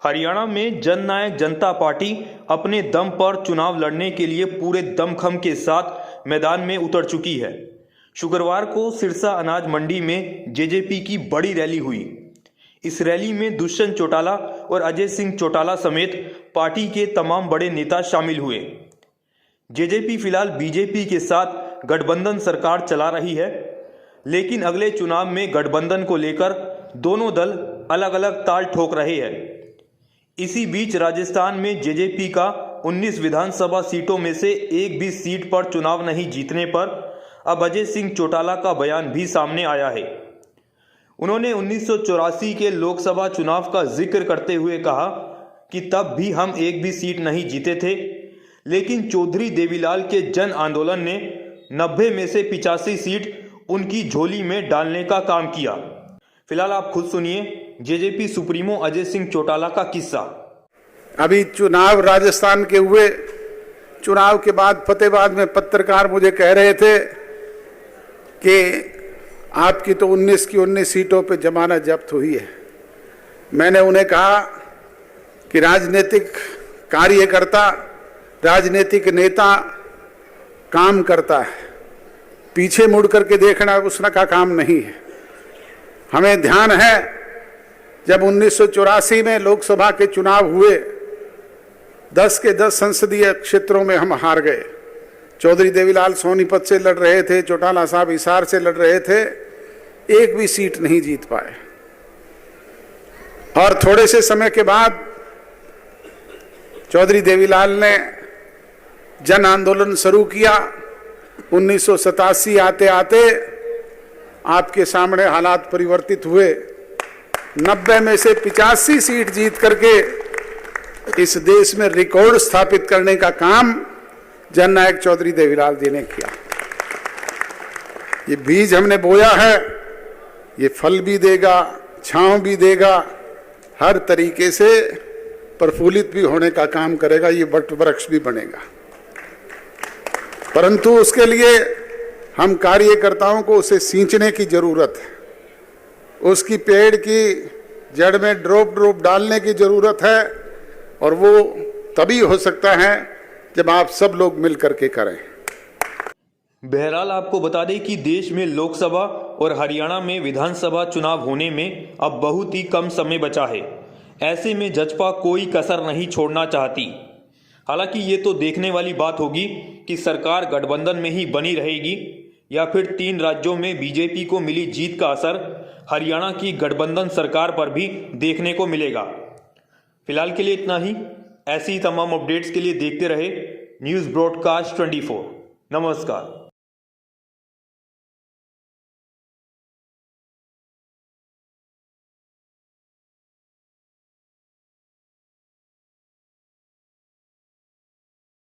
हरियाणा में जननायक जनता पार्टी अपने दम पर चुनाव लड़ने के लिए पूरे दमखम के साथ मैदान में उतर चुकी है। शुक्रवार को सिरसा अनाज मंडी में जेजेपी की बड़ी रैली हुई। इस रैली में दुष्यंत चौटाला और अजय सिंह चौटाला समेत पार्टी के तमाम बड़े नेता शामिल हुए। जेजेपी फिलहाल बीजेपी के साथ गठबंधन सरकार चला रही है, लेकिन अगले चुनाव में गठबंधन को लेकर दोनों दल अलग अलग ताल ठोक रहे हैं। इसी बीच राजस्थान में जेजेपी का 19 विधानसभा सीटों में से एक भी सीट पर चुनाव नहीं जीतने पर अब अजय सिंह चौटाला का बयान भी सामने आया है। उन्होंने 1984 के लोकसभा चुनाव का जिक्र करते हुए कहा कि तब भी हम एक भी सीट नहीं जीते थे, लेकिन चौधरी देवीलाल के जन आंदोलन ने 90 में से 85 सीट उनकी झोली में डालने का काम किया। फिलहाल आप खुद सुनिए जेजेपी सुप्रीमो अजय सिंह चौटाला का किस्सा। अभी चुनाव राजस्थान के हुए, चुनाव के बाद फतेहाबाद में पत्रकार मुझे कह रहे थे कि आपकी तो 19 की 19 सीटों पे जमानत जब्त हुई है। मैंने उन्हें कहा कि राजनीतिक कार्यकर्ता, राजनीतिक नेता काम करता है, पीछे मुड़ करके देखना उसका काम नहीं है। हमें ध्यान है जब 1984 में लोकसभा के चुनाव हुए, 10 के 10 संसदीय क्षेत्रों में हम हार गए। चौधरी देवीलाल सोनीपत से लड़ रहे थे, चौटाला साहब हिसार से लड़ रहे थे, एक भी सीट नहीं जीत पाए। और थोड़े से समय के बाद चौधरी देवीलाल ने जन आंदोलन शुरू किया। 1987 आते आते आपके सामने हालात परिवर्तित हुए। 90 में से 85 सीट जीत करके इस देश में रिकॉर्ड स्थापित करने का काम जननायक चौधरी देवीलाल जी ने किया। ये बीज हमने बोया है, ये फल भी देगा, छांव भी देगा, हर तरीके से प्रफुल्लित भी होने का काम करेगा। ये वट वृक्ष भी बनेगा, परंतु उसके लिए हम कार्यकर्ताओं को उसे सींचने की जरूरत है। उसकी पेड़ की जड़ में ड्रॉप डालने की जरूरत है, और वो तभी हो सकता है जब आप सब लोग मिल करके करें। बहरहाल आपको बता दें कि देश में लोकसभा और हरियाणा में विधानसभा चुनाव होने में अब बहुत ही कम समय बचा है। ऐसे में जजपा कोई कसर नहीं छोड़ना चाहती। हालांकि ये तो देखने वाली बात होगी कि सरकार गठबंधन में ही बनी रहेगी या फिर 3 राज्यों में बीजेपी को मिली जीत का असर हरियाणा की गठबंधन सरकार पर भी देखने को मिलेगा। फिलहाल के लिए इतना ही। ऐसी तमाम अपडेट्स के लिए देखते रहे न्यूज़ ब्रॉडकास्ट 24। नमस्कार।